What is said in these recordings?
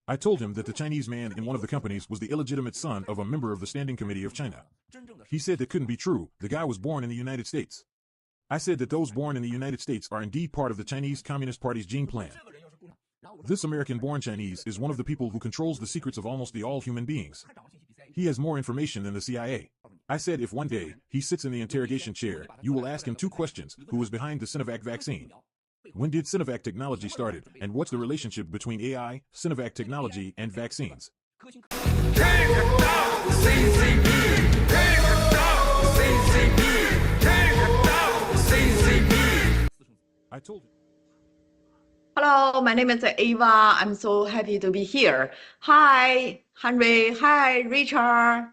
I told him that the Chinese man in one of the companies was the illegitimate son of a member of the Standing Committee of China. He said that couldn't be true. The guy was born in the United States. I said that those born in the United States are indeed part of the Chinese Communist Party's gene plan. This American-born Chinese is one of the people who controls the secrets of almost all human beings. He has more information than the CIA. I said if one day he sits in the interrogation chair, you will ask him 2 questions: who was behind the Sinovac vaccine? When did Sinovac technology started, and what's the relationship between AI, Sinovac technology, and vaccines? I told him. Hello, my name is Ava. I'm so happy to be here. Hi, Henry. Hi, Richard.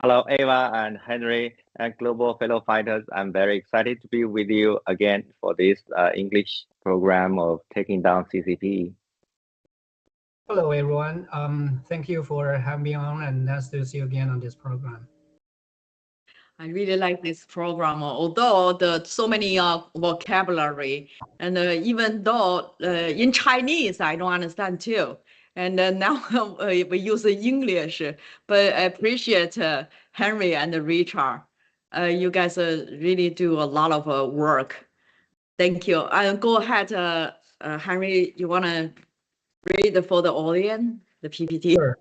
Hello, Ava and Henry and global fellow fighters. I'm very excited to be with you again for this English program of taking down CCP. Hello, everyone. Thank you for having me on, and nice to see you again on this program. I really like this program, although so many vocabulary, and even though in Chinese I don't understand too. And now we use English, but I appreciate Henry and Richard. You guys really do a lot of work. Thank you. Go ahead, Henry. You want to read for the audience the PPT? Sure.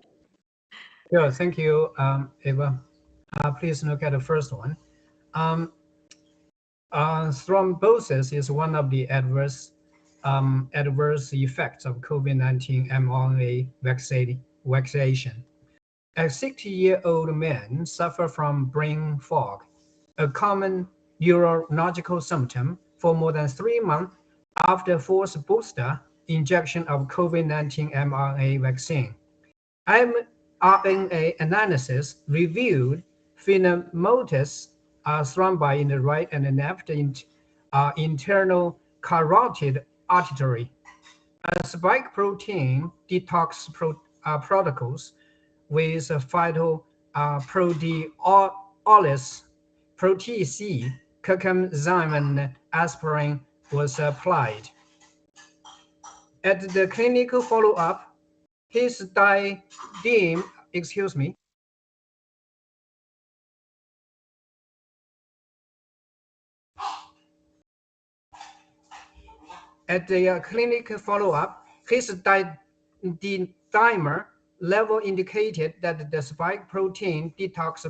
Yeah, thank you, Ava. Please look at the first one. Thrombosis is one of the adverse effects of COVID-19 mRNA vaccination. A 60-year-old man suffered from brain fog, a common neurological symptom, for more than 3 months after forced booster injection of COVID-19 mRNA vaccine. mRNA analysis revealed phenomotus thrombi in the right and left internal carotid artery. Spike protein detox protocols with phytoproteolysis, protein C, curcumzyme, and aspirin was applied. At the clinical follow-up, his dimer level indicated that the spike protein detox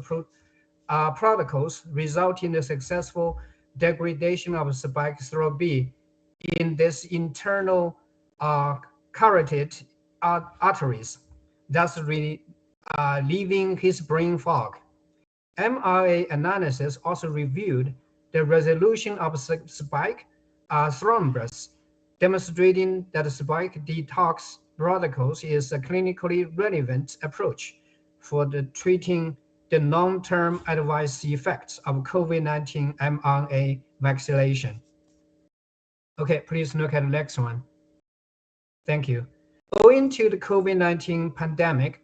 protocols result in the successful degradation of spike thrombi in this internal carotid arteries, thus leaving his brain fog. mRNA analysis also revealed the resolution of spike thrombus, demonstrating that spike detox protocols is a clinically relevant approach for treating the long-term adverse effects of COVID-19 mRNA vaccination. Okay, please look at the next one. Thank you. Owing to the COVID-19 pandemic,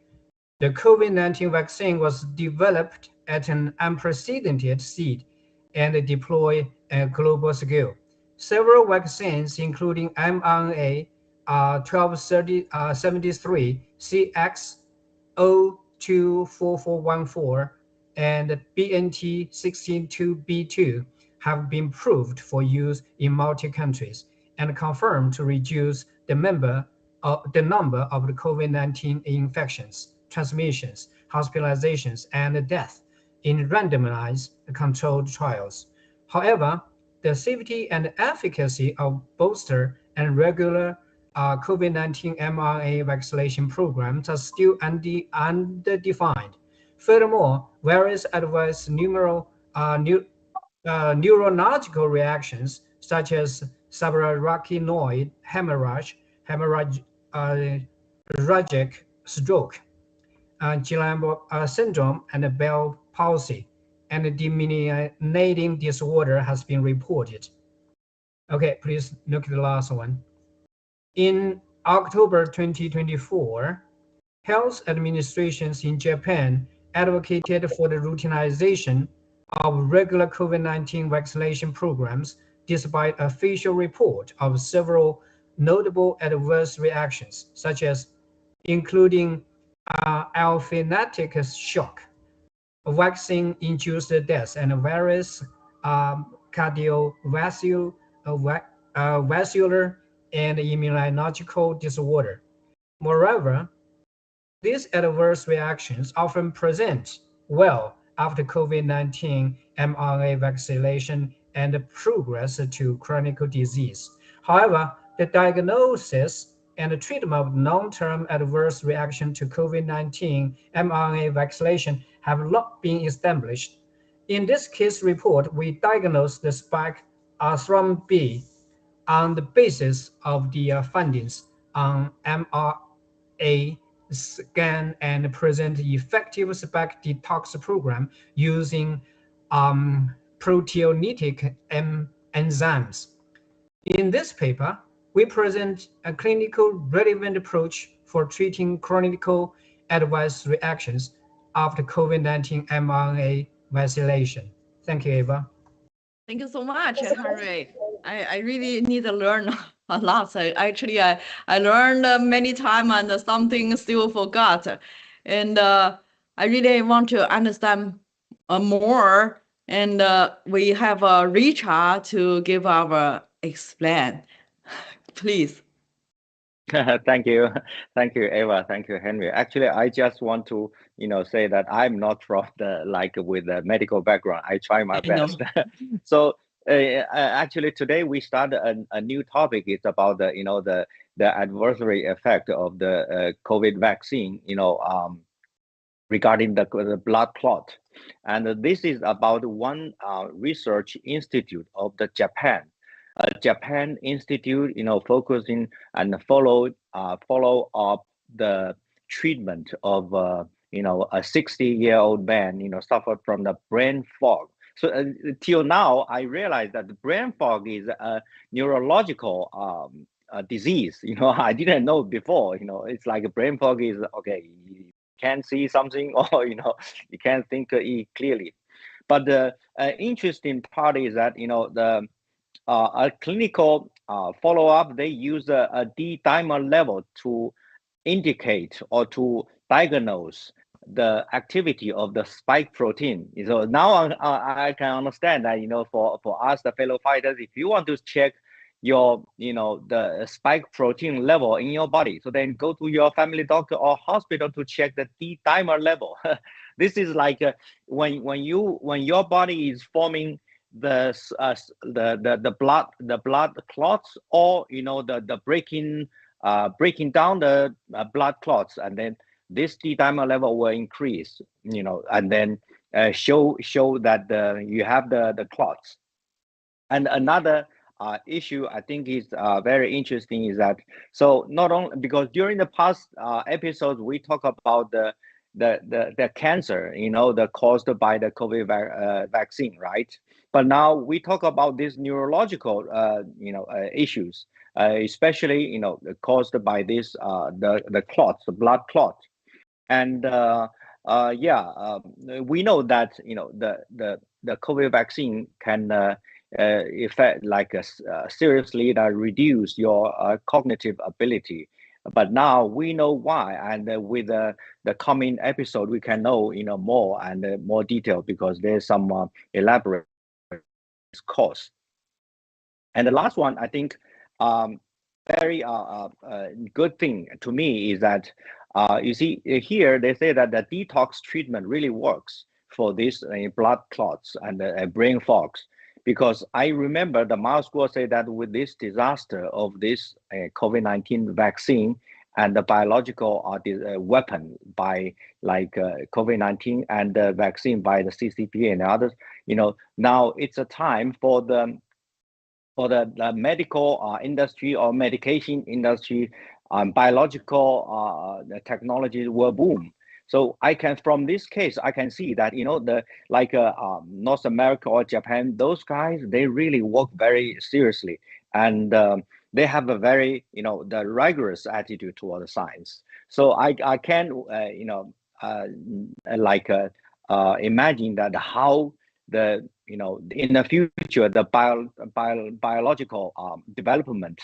the COVID-19 vaccine was developed at an unprecedented speed and deployed at a global scale. Several vaccines, including mRNA 1273, CX-024414, and BNT162b2, have been proved for use in multi-countries and confirmed to reduce the number of the COVID-19 infections, transmissions, hospitalizations, and death in randomized controlled trials. However, the safety and efficacy of booster and regular COVID-19 mRNA vaccination programs are still undefined. Furthermore, various adverse neurological reactions, such as subarachnoid hemorrhage, hemorrhagic stroke, Guillain syndrome, and Bell palsy, and demyelinating disorder has been reported. Okay, please look at the last one. In October 2024, health administrations in Japan advocated for the routinization of regular COVID-19 vaccination programs, despite official report of several notable adverse reactions, such as including anaphylactic shock, vaccine-induced deaths, and various cardiovascular vascular and immunological disorder. Moreover, these adverse reactions often present well after COVID-19 mRNA vaccination and progress to chronic disease. However, the diagnosis and treatment of long-term adverse reaction to COVID-19 mRNA vaccination have not been established. In this case report, we diagnosed the spike thrombosis on the basis of the findings on mRNA scan and present effective spike detox program using proteolytic enzymes. In this paper, we present a clinical relevant approach for treating chronic adverse reactions after COVID-19 mRNA vaccination. Thank you, Eva. Thank you so much, Henry. I really need to learn a lot. So actually, I learned many times and something still forgot. And I really want to understand more. And we have Richard to give our explain. Please. Thank you, Eva. Thank you, Henry. Actually, I just want to, say that I'm not from with a medical background. I try my best. So actually, today we start a new topic. It's about the adversary effect of the COVID vaccine. Regarding the blood clot, and this is about one research institute of the Japan. Japan institute, focusing and follow up the treatment of a 60-year-old man, suffered from the brain fog. So till now, I realized that the brain fog is a neurological disease. I didn't know before. It's like a brain fog is okay. You can't see something, or you can't think clearly. But the interesting part is that the a clinical follow-up, they use a D-dimer level to indicate or to diagnose the activity of the spike protein. So now I can understand that, for us, the fellow fighters, if you want to check your, the spike protein level in your body, so then go to your family doctor or hospital to check the D-dimer level. This is like when your body is forming the blood clots, or the breaking down the blood clots, and then this D-dimer level will increase, and then show that you have the clots. And another issue I think is very interesting is that, so not only because during the past episodes we talk about the cancer, the caused by the COVID vaccine, right? But now we talk about these neurological, issues, especially, caused by this the clots, the blood clot, and we know that the COVID vaccine can affect seriously reduce your cognitive ability. But now we know why, and with the coming episode, we can know more and more detail, because there's some elaborate cause. And the last one, I think, very good thing to me is that you see here they say that the detox treatment really works for this blood clots and brain fogs, because I remember the Miles Guo said that with this disaster of this COVID-19 vaccine and the biological weapon by COVID-19 and the vaccine by the CCP and others, now it's a time for the medical industry or medication industry, biological technology will boom. So from this case, I can see that, North America or Japan, those guys, they really work very seriously. And they have a very, the rigorous attitude toward the science. So I can, imagine that how in the future, the biological development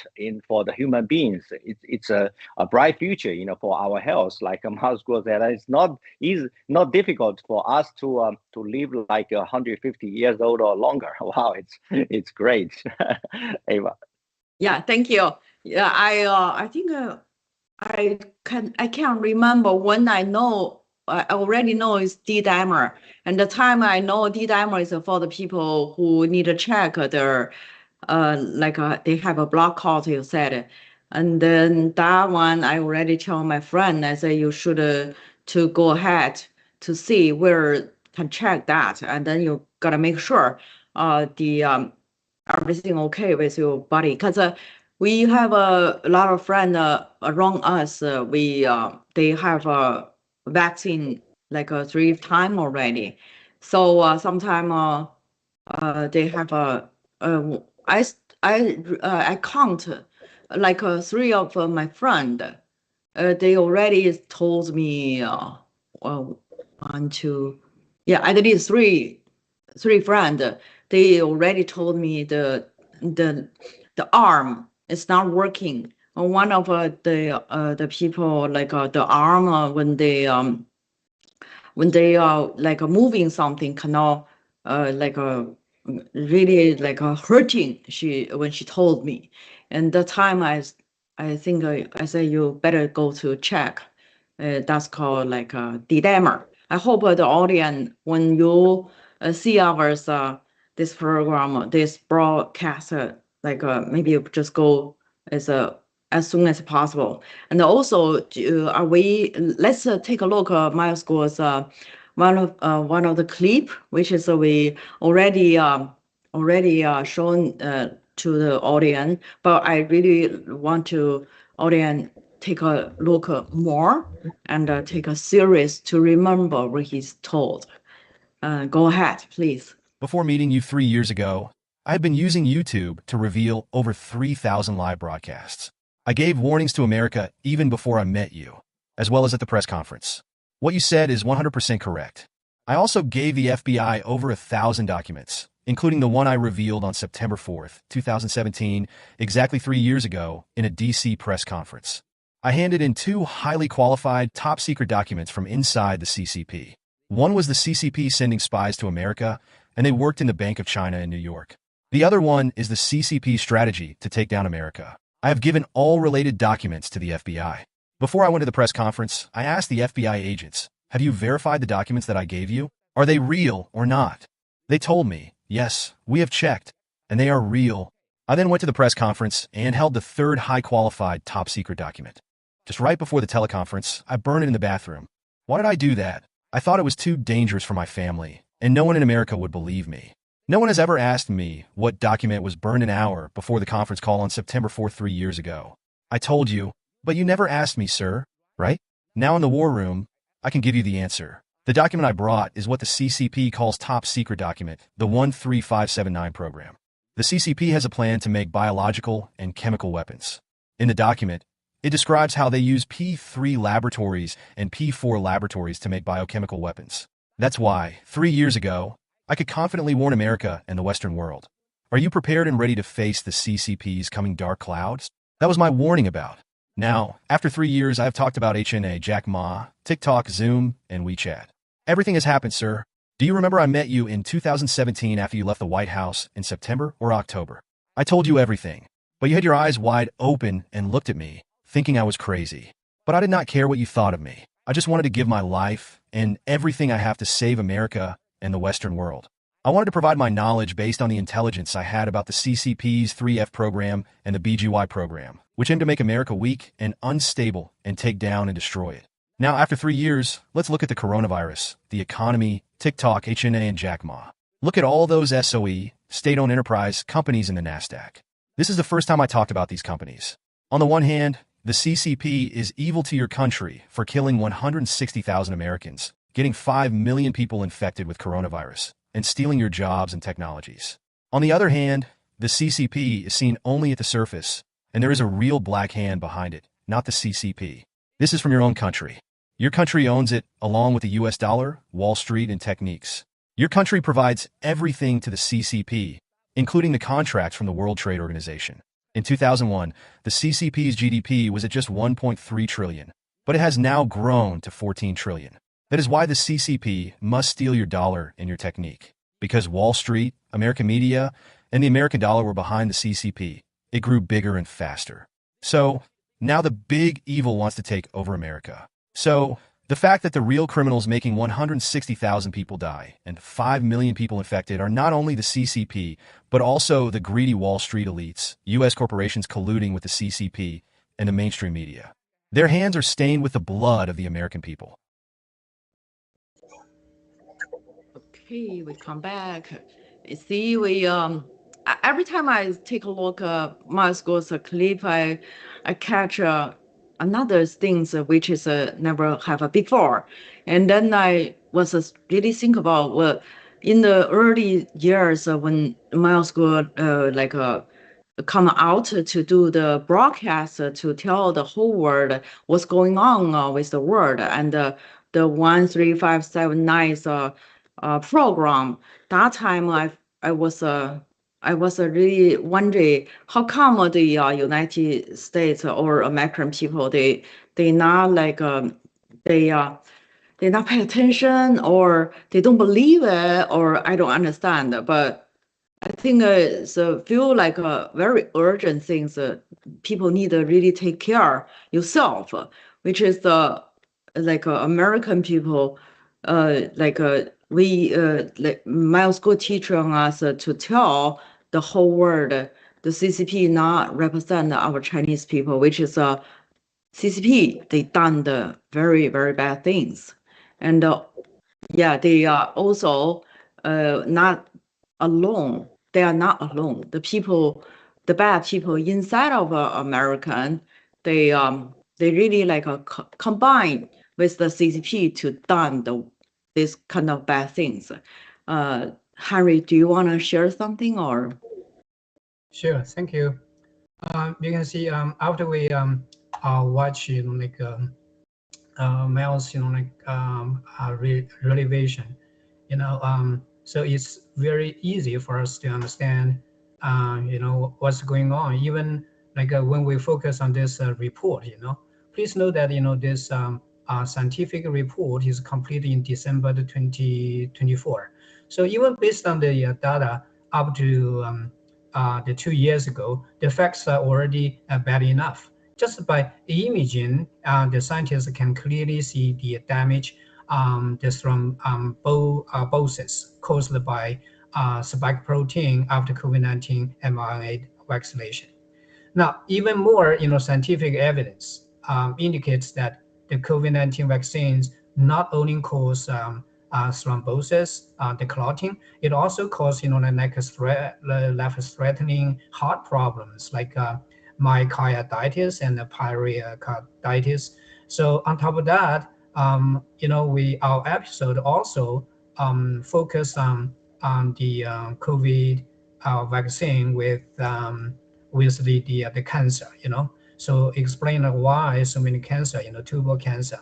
for the human beings. It's a bright future, for our health. Like Maslow said, it's not difficult for us to live like 150 years old or longer. Wow, it's great. Ava. Yeah, thank you. Yeah, I think I can't remember when I already know it's D-dimer. And the time I know D-dimer is for the people who need to check their, they have a blood clot, you said. And then that one, I already tell my friend, I say you should to go ahead to see where can check that. And then you gotta make sure everything okay with your body. Because we have a lot of friends around us. They have a vaccine like 3 times already. So sometime they have I count like 3 of my friend. They already told me 1, 2, yeah, at least three friends. They already told me the arm is not working. One of the people, like the arm, when they like moving something, cannot really hurting. When she told me, and the time I think I say you better go to check. That's called like D-dimer. I hope the audience, when you see ours this program, this broadcast, maybe you just go as soon as possible. And also, let's take a look at Mile's one of the clip, which is we already shown to the audience, but I really want to audience take a look more and take a serious to remember what he's told. Go ahead, please. Before meeting you 3 years ago, I had been using YouTube to reveal over 3,000 live broadcasts. I gave warnings to America even before I met you, as well as at the press conference. What you said is 100% correct. I also gave the FBI over 1,000 documents, including the one I revealed on September 4th, 2017, exactly 3 years ago, in a DC press conference. I handed in 2 highly qualified, top-secret documents from inside the CCP. One was the CCP sending spies to America, and they worked in the Bank of China in New York. The other one is the CCP strategy to take down America. I have given all related documents to the FBI. Before I went to the press conference, I asked the FBI agents, have you verified the documents that I gave you? Are they real or not? They told me, yes, we have checked, and they are real. I then went to the press conference and held the 3rd high-qualified top-secret document. Just right before the teleconference, I burned it in the bathroom. Why did I do that? I thought it was too dangerous for my family, and no one in America would believe me. No one has ever asked me what document was burned an hour before the conference call on September 4th 3 years ago. I told you, but you never asked me, sir, right? Now in the war room, I can give you the answer. The document I brought is what the CCP calls top secret document, the 13579 program. The CCP has a plan to make biological and chemical weapons. In the document, it describes how they use P3 laboratories and P4 laboratories to make biochemical weapons. That's why, 3 years ago, I could confidently warn America and the Western world. Are you prepared and ready to face the CCP's coming dark clouds? That was my warning about. Now, after 3 years, I have talked about HNA, Jack Ma, TikTok, Zoom, and WeChat. Everything has happened, sir. Do you remember I met you in 2017 after you left the White House in September or October? I told you everything, but you had your eyes wide open and looked at me, thinking I was crazy. But I did not care what you thought of me. I just wanted to give my life and everything I have to save America and the Western world. I wanted to provide my knowledge based on the intelligence I had about the CCP's 3F program and the BGY program, which aim to make America weak and unstable and take down and destroy it. Now, after 3 years, let's look at the coronavirus, the economy, TikTok, HNA, and Jack Ma. Look at all those SOE, state-owned enterprise companies in the NASDAQ. This is the first time I talked about these companies. On the one hand, the CCP is evil to your country for killing 160,000 Americans, getting 5 million people infected with coronavirus, and stealing your jobs and technologies. On the other hand, the CCP is seen only at the surface, and there is a real black hand behind it, not the CCP. This is from your own country. Your country owns it, along with the US dollar, Wall Street, and techniques. Your country provides everything to the CCP, including the contracts from the World Trade Organization. In 2001, the CCP's GDP was at just 1.3 trillion, but it has now grown to 14 trillion. That is why the CCP must steal your dollar and your technique. Because Wall Street, American media, and the American dollar were behind the CCP, it grew bigger and faster. So, now the big evil wants to take over America. So, the fact that the real criminals making 160,000 people die and 5 million people infected are not only the CCP, but also the greedy Wall Street elites, U.S. corporations colluding with the CCP, and the mainstream media. Their hands are stained with the blood of the American people. Okay, we come back. You see, every time I take a look at Miles Gore's clip, I catch another things which is never have before, and then I was really think about in the early years when Miles Gore come out to do the broadcast to tell the whole world what's going on with the world, and the 13579 program. That time I was really wondering how come the United States or American people they not they not pay attention, or they don't believe it, or I don't understand. But I think it's feel like a very urgent things people need to really take care yourself, which is the American people we Miles Gore teaching us to tell the whole world the CCP not represent our Chinese people, which is CCP they done the very very bad things, and yeah, they are also not alone. They are not alone. The people, the bad people inside of American, they really combine with the CCP to done this kind of bad things. Harry, do you want to share something or? Sure, thank you. You can see after we watch Miles relevation, so it's very easy for us to understand what's going on. Even when we focus on this report, please know that this scientific report is completed in December 2024. So even based on the data up to the 2 years ago, the facts are already bad enough. Just by imaging, the scientists can clearly see the damage, the thrombosis caused by spike protein after COVID-19 mRNA vaccination. Now, even more, scientific evidence indicates that the COVID-19 vaccines not only cause thrombosis, the clotting, it also causes, life-threatening heart problems like myocarditis and pericarditis. So on top of that, our episode also focused on the COVID vaccine with the cancer, so explain why so many cancer, tubal cancer.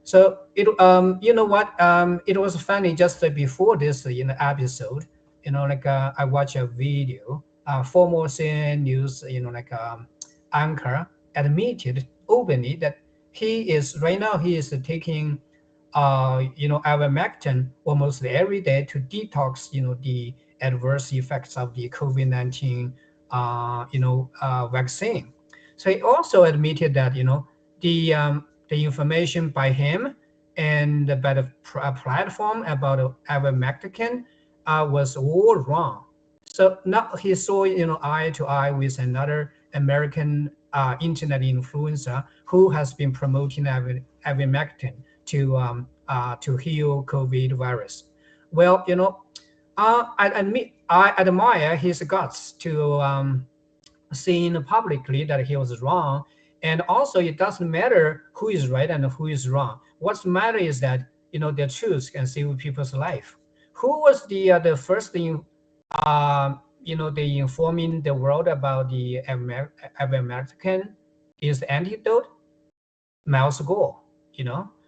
So it it was funny just before this episode, I watched a video, former CNN news anchor admitted openly that he is taking ivermectin almost every day to detox the adverse effects of the COVID-19 vaccine. So he also admitted that the information by him and by the platform about ivermectin was all wrong. So now he saw eye to eye with another American internet influencer who has been promoting ivermectin to heal COVID virus. Well, I admit I admire his guts to saying publicly that he was wrong. And also, it doesn't matter who is right and who is wrong. What's matter is that the truth can save people's life. Who was the first thing they informing the world about the ivermectin is the antidote? Miles Gore,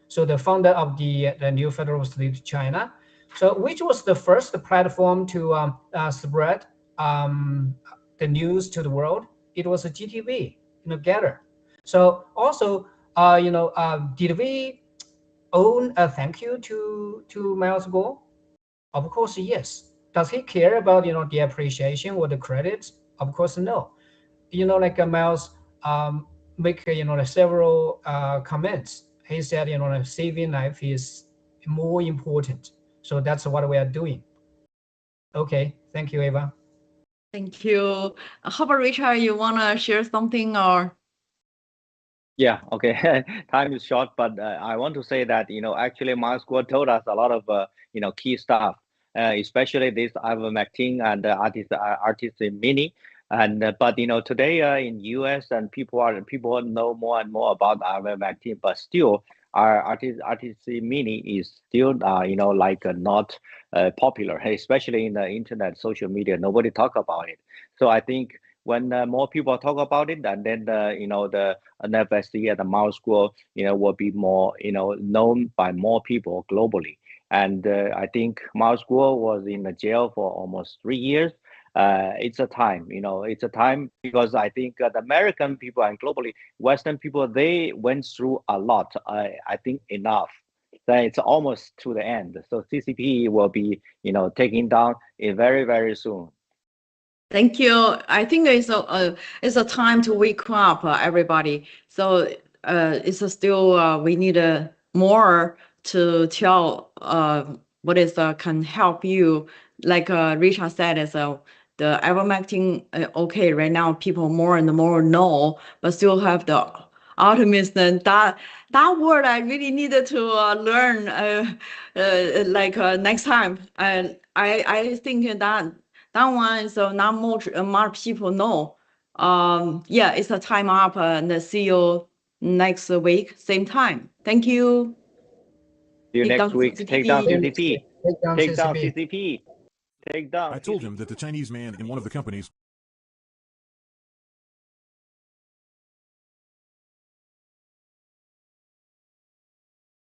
So the founder of the New Federal State of China. So which was the first platform to spread the news to the world? It was a GTV, Gather. So also, did we own a thank you to Miles Gore? Of course, yes. Does he care about the appreciation or the credits? Of course, no. Like Miles make several comments. He said saving life is more important. So that's what we are doing. Okay, thank you, Eva. Thank you. How about Richard? You wanna share something or? Yeah, okay. Time is short, but I want to say that, actually Miles Gore told us a lot of, key stuff, especially this ivermectin and artist mini. And but today in US and people know more and more about ivermectin, but still our artist mini is still like not popular, especially in the internet, social media. Nobody talk about it. So I think when more people talk about it, and then the NFSC and the Miles Gore, will be more, known by more people globally. And I think Miles Gore was in the jail for almost 3 years. It's a time, it's a time because I think the American people and globally Western people, they went through a lot. I think enough. Then it's almost to the end. So CCP will be, taken down very, very soon. Thank you. I think it's a time to wake up, everybody. So it's still we need more to tell what is can help you. Like Richard said, is the ivermectin. Okay, right now people more and more know, but still have the optimism. That word I really needed to learn. Next time, I think that one is not more people know. Yeah, it's a time up and see you next week, same time. Thank you. See you Take next down week. Take down CCTV. CCP. Take down Take down CCP. CCP. Take down. I told him that the Chinese man in one of the companies